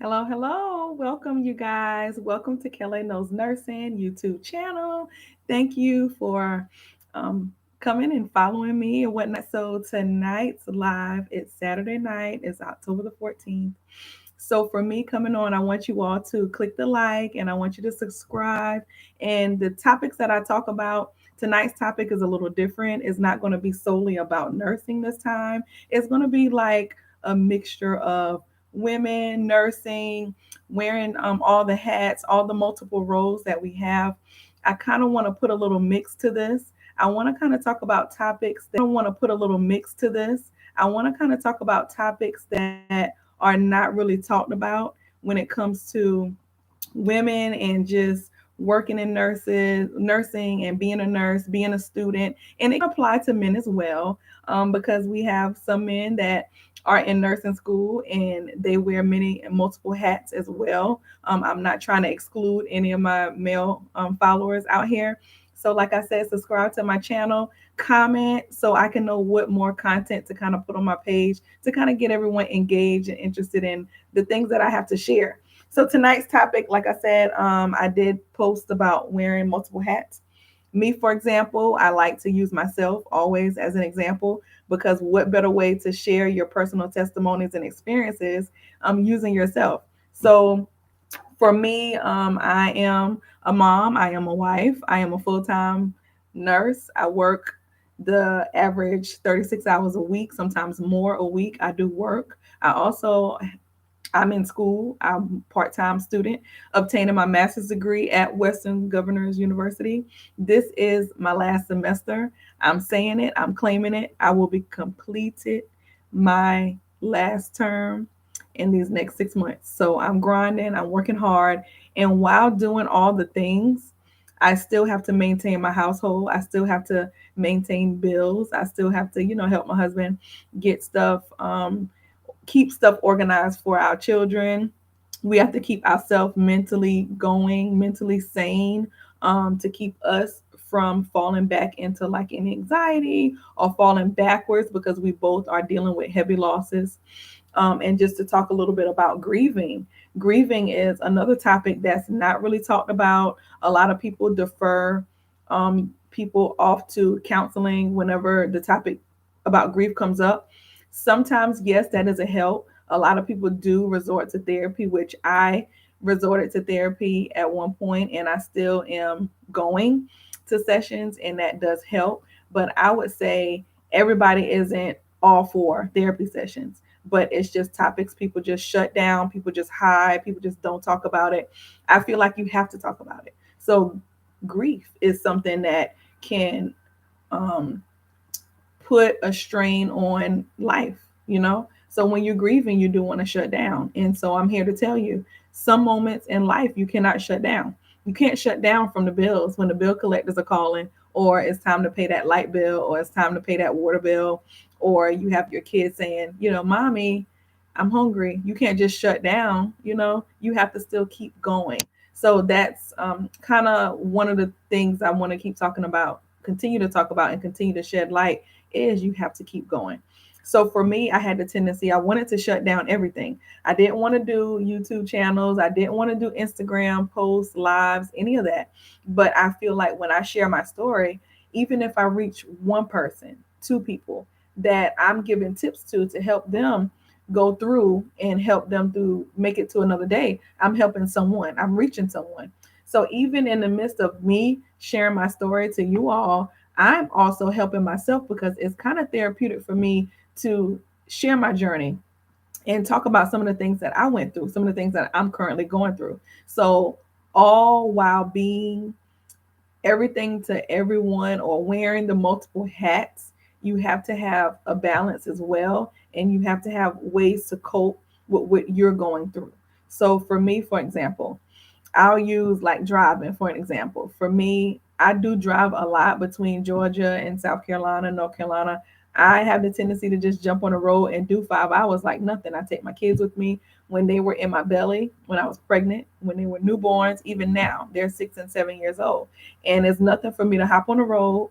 Hello, hello. Welcome, you guys. Welcome to Kelly Knows Nursing YouTube channel. Thank you for coming and following me and whatnot. So, tonight's live, it's Saturday night, it's October the 14th. So, for me coming on, I want you all to click the like and I want you to subscribe. And the topics that I talk about, tonight's topic is a little different. It's not going to be solely about nursing this time, it's going to be like a mixture of women, nursing, wearing all the hats, all the multiple roles that we have. I kind of want to put a little mix to this. I want to kind of talk about topics that I want to put a little mix to this. I want to kind of talk about topics that are not really talked about when it comes to women and just working in nursing and being a nurse, being a student, and it can apply to men as well, because we have some men that are in nursing school and they wear many and multiple hats as well. I'm not trying to exclude any of my male followers out here. So, like I said, subscribe to my channel, comment so I can know what more content to kind of put on my page to kind of get everyone engaged and interested in the things that I have to share. So tonight's topic, like I said, I did post about wearing multiple hats. Me, for example, I like to use myself always as an example because what better way to share your personal testimonies and experiences using yourself? So for me, I am a mom, I am a wife, I am a full time nurse. I work the average 36 hours a week, sometimes more a week. I do work. I'm in school. I'm a part-time student obtaining my master's degree at Western Governors University. This is my last semester. I'm saying it, I'm claiming it. I will be completed my last term in these next 6 months. So I'm grinding, I'm working hard. And while doing all the things, I still have to maintain my household. I still have to maintain bills. I still have to, help my husband get stuff keep stuff organized for our children. We have to keep ourselves mentally going, mentally sane, to keep us from falling back into like an anxiety or falling backwards because we both are dealing with heavy losses. And just to talk a little bit about grieving. Grieving is another topic that's not really talked about. A lot of people defer people off to counseling whenever the topic about grief comes up. Sometimes, yes, that is a help. A lot of people do resort to therapy, which I resorted to therapy at one point, and I still am going to sessions, and that does help. But I would say everybody isn't all for therapy sessions, but it's just topics people just shut down, people just hide, people just don't talk about it. I feel like you have to talk about it. So, grief is something that can um, put a strain on life, you know? So when you're grieving, you do want to shut down. And so I'm here to tell you some moments in life you cannot shut down. You can't shut down from the bills when the bill collectors are calling, or it's time to pay that light bill, or it's time to pay that water bill, or you have your kids saying, Mommy, I'm hungry. You can't just shut down, you have to still keep going. So that's kind of one of the things I want to keep talking about, continue to talk about, and continue to shed light is you have to keep going. So for me, I had the tendency, I wanted to shut down everything. I didn't want to do YouTube channels. I didn't want to do Instagram posts, lives, any of that. But I feel like when I share my story, even if I reach one person, two people that I'm giving tips to help them go through and help them through, make it to another day, I'm helping someone, I'm reaching someone. So even in the midst of me sharing my story to you all, I'm also helping myself because it's kind of therapeutic for me to share my journey and talk about some of the things that I went through, some of the things that I'm currently going through. So, all while being everything to everyone or wearing the multiple hats, you have to have a balance as well. And you have to have ways to cope with what you're going through. So, for me, for example, I'll use like driving for an example. For me, I do drive a lot between Georgia and South Carolina, North Carolina. I have the tendency to just jump on the road and do 5 hours like nothing. I take my kids with me when they were in my belly, when I was pregnant, when they were newborns, even now. They're 6 and 7 years old. And it's nothing for me to hop on the road,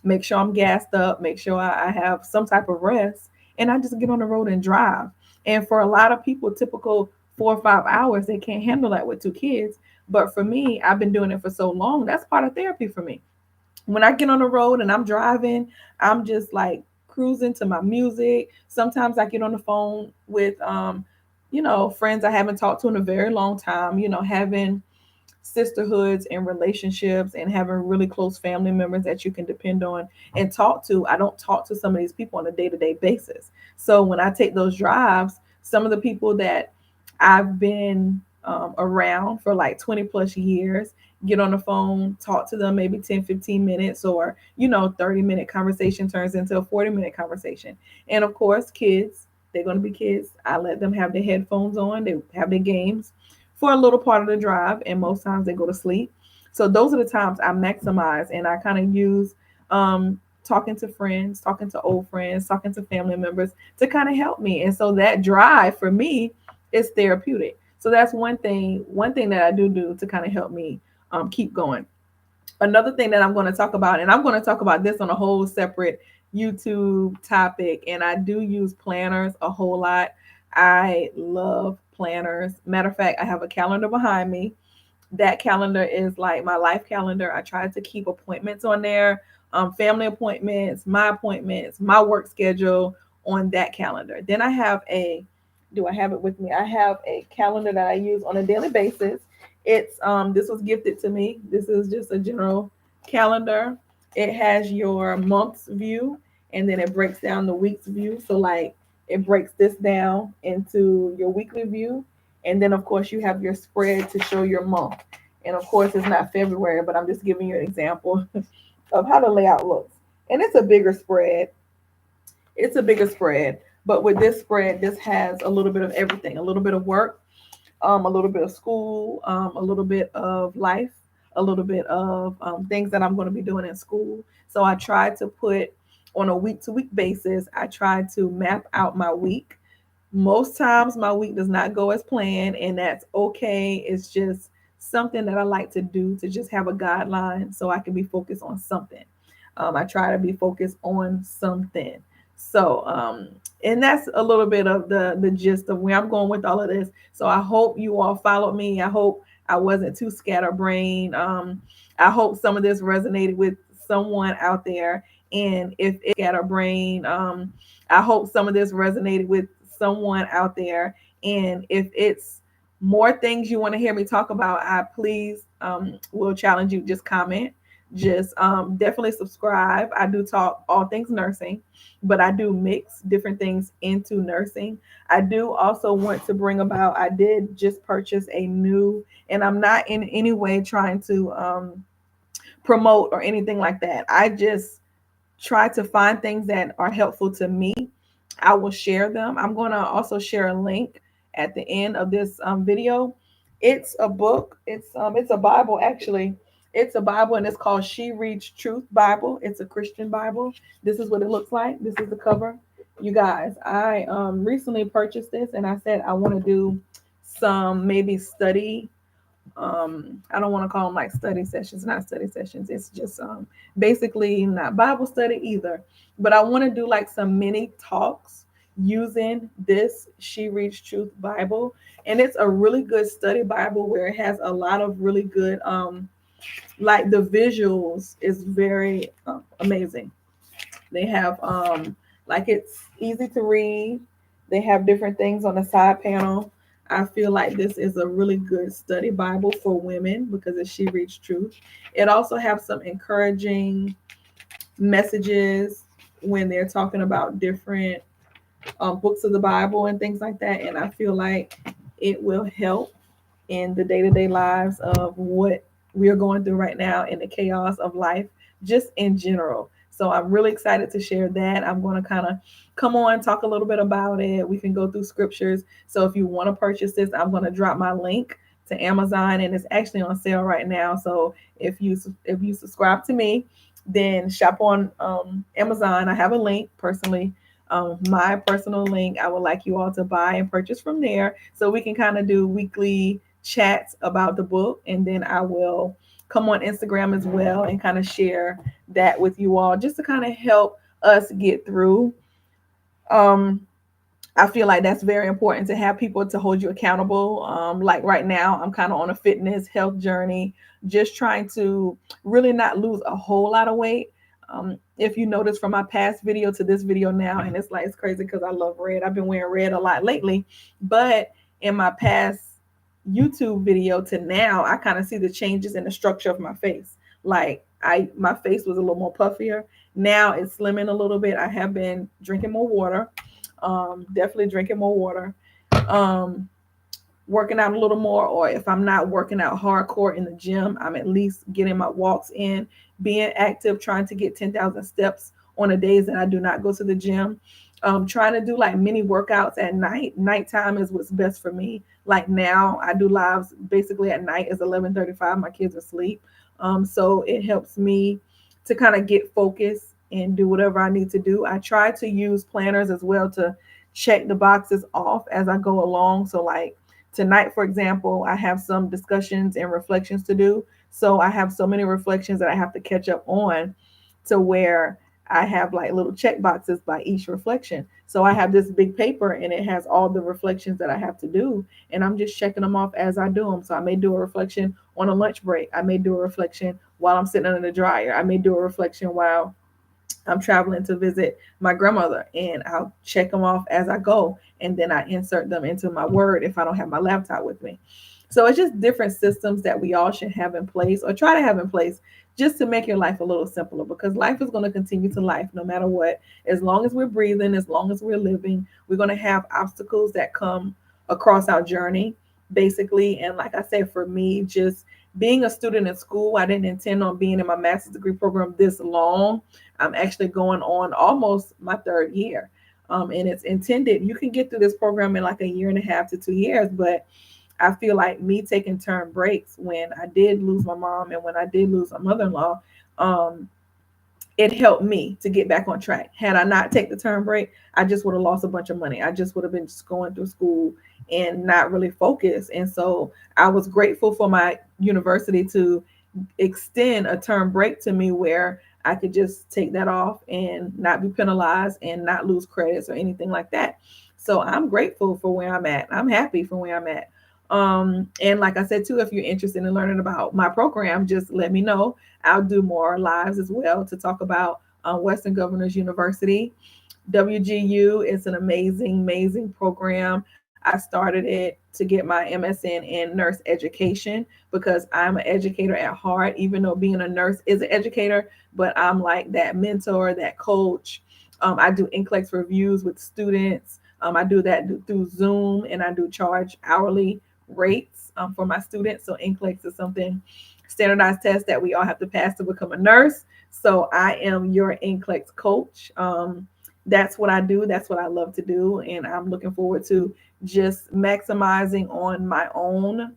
make sure I'm gassed up, make sure I have some type of rest, and I just get on the road and drive. And for a lot of people, typical 4 or 5 hours. They can't handle that with two kids. But for me, I've been doing it for so long. That's part of therapy for me. When I get on the road and I'm driving, I'm just like cruising to my music. Sometimes I get on the phone with friends I haven't talked to in a very long time, having sisterhoods and relationships and having really close family members that you can depend on and talk to. I don't talk to some of these people on a day-to-day basis. So when I take those drives, some of the people that I've been around for like 20 plus years, get on the phone, talk to them maybe 10, 15 minutes, or 30-minute conversation turns into a 40-minute conversation. And of course, kids, they're going to be kids. I let them have their headphones on, they have their games for a little part of the drive, and most times they go to sleep. So those are the times I maximize, and I kind of use talking to friends, talking to old friends, talking to family members to kind of help me. And so that drive for me is therapeutic. So that's one thing that I do to kind of help me keep going. Another thing that I'm going to talk about, and I'm going to talk about this on a whole separate YouTube topic, and I do use planners a whole lot. I love planners. Matter of fact, I have a calendar behind me. That calendar is like my life calendar. I try to keep appointments on there, family appointments, my work schedule on that calendar. Then do I have it with me? I have a calendar that I use on a daily basis. It's this was gifted to me. This is just a general calendar. It has your month's view, and then it breaks down the week's view. So like it breaks this down into your weekly view, and then of course you have your spread to show your month. And of course it's not February, but I'm just giving you an example of how the layout looks. And it's a bigger spread, but with this spread, this has a little bit of everything, a little bit of work, a little bit of school, a little bit of life, a little bit of things that I'm going to be doing in school. So I try to put on a week to week basis, I try to map out my week. Most times my week does not go as planned, and that's okay. It's just something that I like to do to just have a guideline so I can be focused on something. I try to be focused on something. So, and that's a little bit of the gist of where I'm going with all of this. So I hope you all followed me. I hope I wasn't too scatterbrained. I hope some of this resonated with someone out there. And if it's scatterbrained, I hope some of this resonated with someone out there. And if it's more things you want to hear me talk about, I please will challenge you. Just comment. Just definitely subscribe. I do talk all things nursing, but I do mix different things into nursing. I do also want to bring about, I did just purchase a new, and I'm not in any way trying to promote or anything like that. I just try to find things that are helpful to me. I will share them. I'm going to also share a link at the end of this video. It's a book. It's a Bible actually. It's a Bible, and it's called She Reads Truth Bible. It's a Christian Bible. This is what it looks like. This is the cover. You guys, I recently purchased this, and I said I want to do some maybe study. I don't want to call them like study sessions, not study sessions. It's just basically not Bible study either. But I want to do like some mini talks using this She Reads Truth Bible. And it's a really good study Bible where it has a lot of really good like the visuals is very amazing. They have like it's easy to read. They have different things on the side panel. I feel like this is a really good study Bible for women because it She Reads Truth. It also has some encouraging messages when they're talking about different books of the Bible and things like that. And I feel like it will help in the day-to-day lives of what we are going through right now in the chaos of life, just in general. So I'm really excited to share that. I'm going to kind of come on, talk a little bit about it. We can go through scriptures. So if you want to purchase this, I'm going to drop my link to Amazon, and it's actually on sale right now. So if you subscribe to me, then shop on Amazon. I have a link personally, my personal link. I would like you all to buy and purchase from there so we can kind of do weekly chats about the book, and then I will come on Instagram as well and kind of share that with you all just to kind of help us get through um I feel like that's very important to have people to hold you accountable. Like right now, I'm kind of on a fitness health journey, just trying to really not lose a whole lot of weight. If you notice from my past video to this video now, and it's like it's crazy because I love red. I've been wearing red a lot lately, but in my past YouTube video to now, I kind of see the changes in the structure of my face. Like my face was a little more puffier. Now it's slimming a little bit. I have been drinking more water, definitely drinking more water, um, working out a little more, or if I'm not working out hardcore in the gym, I'm at least getting my walks in, being active, trying to get 10,000 steps on the days that I do not go to the gym. Trying to do like mini workouts at night. Nighttime is what's best for me. Like now, I do lives basically at night. It's 11:35. My kids are asleep, so it helps me to kind of get focused and do whatever I need to do. I try to use planners as well to check the boxes off as I go along. So like tonight, for example, I have some discussions and reflections to do. So I have so many reflections that I have to catch up on to where I have like little check boxes by each reflection. So I have this big paper and it has all the reflections that I have to do. And I'm just checking them off as I do them. So I may do a reflection on a lunch break. I may do a reflection while I'm sitting under the dryer. I may do a reflection while I'm traveling to visit my grandmother, and I'll check them off as I go. And then I insert them into my Word if I don't have my laptop with me. So it's just different systems that we all should have in place or try to have in place just to make your life a little simpler, because life is going to continue to life no matter what. As long as we're breathing, as long as we're living, we're going to have obstacles that come across our journey, basically. And like I said, for me, just being a student in school, I didn't intend on being in my master's degree program this long. I'm actually going on almost my third year. And it's intended, you can get through this program in like a year and a half to 2 years, but I feel like me taking term breaks when I did lose my mom and when I did lose my mother-in-law, um, it helped me to get back on track. Had I not take the term break, I just would have lost a bunch of money. I just would have been just going through school and not really focused. And so I was grateful for my university to extend a term break to me where I could just take that off and not be penalized and not lose credits or anything like that. So I'm grateful for where I'm at. I'm happy for where I'm at. And like I said too, if you're interested in learning about my program, just let me know. I'll do more lives as well to talk about Western Governors University. WGU is an amazing, amazing program. I started it to get my MSN in nurse education because I'm an educator at heart, even though being a nurse is an educator, but I'm like that mentor, that coach. I do NCLEX reviews with students. I do that through Zoom, and I do charge hourly rates for my students. So NCLEX is something standardized test that we all have to pass to become a nurse. So I am your NCLEX coach. That's what I do. That's what I love to do. And I'm looking forward to just maximizing on my own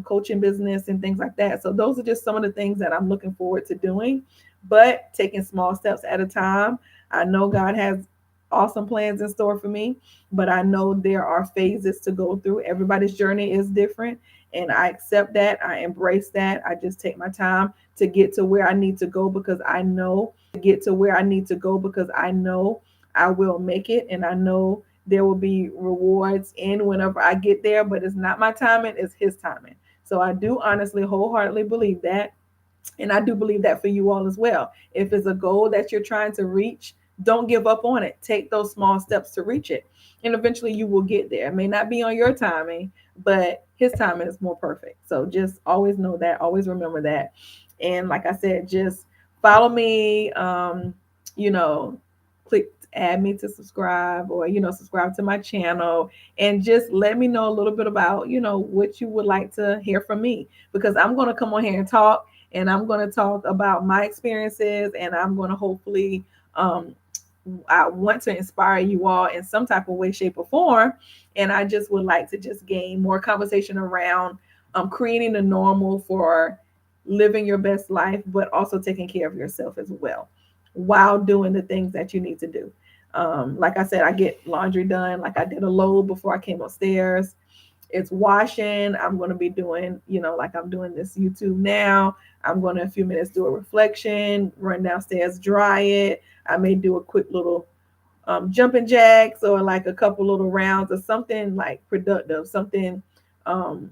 coaching business and things like that. So those are just some of the things that I'm looking forward to doing, but taking small steps at a time. I know God has awesome plans in store for me, but I know there are phases to go through. Everybody's journey is different, and I accept that. I embrace that. I just take my time to get to where I need to go because I know I will make it, and I know there will be rewards in whenever I get there, but it's not my timing, it's his timing. So I do honestly wholeheartedly believe that. And I do believe that for you all as well. If it's a goal that you're trying to reach, don't give up on it. Take those small steps to reach it. And eventually you will get there. It may not be on your timing, but his timing is more perfect. So just always know that, always remember that. And like I said, just follow me, you know, click add me to subscribe, or subscribe to my channel, and just let me know a little bit about what you would like to hear from me, because I'm going to come on here and talk, and I'm going to talk about my experiences, and I'm going to hopefully I want to inspire you all in some type of way, shape, or form. And I just would like to just gain more conversation around creating the normal for living your best life, but also taking care of yourself as well while doing the things that you need to do. Like I said, I get laundry done. Like I did a load before I came upstairs. It's washing. I'm going to be doing, like I'm doing this YouTube now. I'm going to, in a few minutes, do a reflection, run downstairs, dry it. I may do a quick little jumping jacks or like a couple little rounds or something like productive, something um,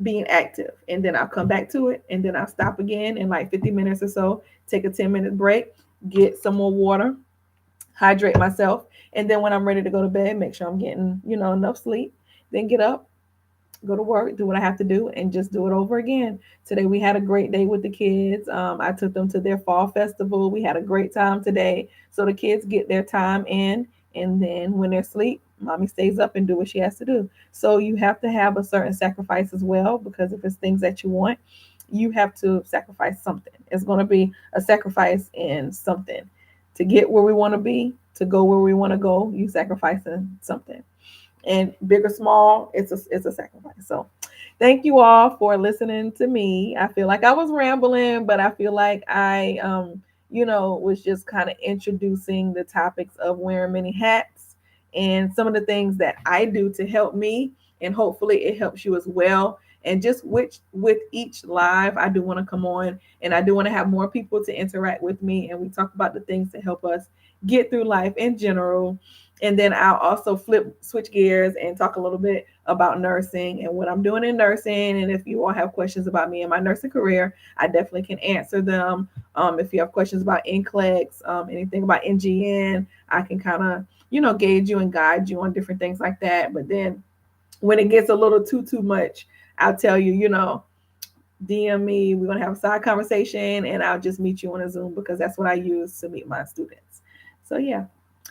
being active. And then I'll come back to it and then I'll stop again in like 50 minutes or so, take a 10-minute break, get some more water, hydrate myself. And then when I'm ready to go to bed, make sure I'm getting, enough sleep. Then get up, go to work, do what I have to do, and just do it over again. Today we had a great day with the kids. I took them to their fall festival. We had a great time today. So the kids get their time in, and then when they're asleep, mommy stays up and do what she has to do. So you have to have a certain sacrifice as well, because if it's things that you want, you have to sacrifice something. It's going to be a sacrifice in something to get where we want to be, to go where we want to go. You sacrificing something, and big or small, it's a sacrifice. So thank you all for listening to me. I feel like I was rambling, but I feel like I was just kind of introducing the topics of wearing many hats and some of the things that I do to help me, and hopefully it helps you as well. And just with each live, I do want to come on and I do want to have more people to interact with me, and we talk about the things that help us get through life in general. And then I'll also switch gears and talk a little bit about nursing and what I'm doing in nursing. And if you all have questions about me and my nursing career, I definitely can answer them. If you have questions about NCLEX, anything about NGN, I can kind of, gauge you and guide you on different things like that. But then when it gets a little too much, I'll tell you, DM me. We're gonna have a side conversation, and I'll just meet you on a Zoom because that's what I use to meet my students. So yeah.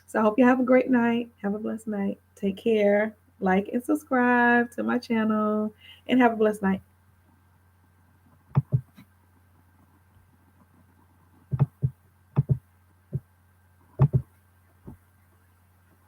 So I hope you have a great night. Have a blessed night. Take care. Like and subscribe to my channel, and have a blessed night.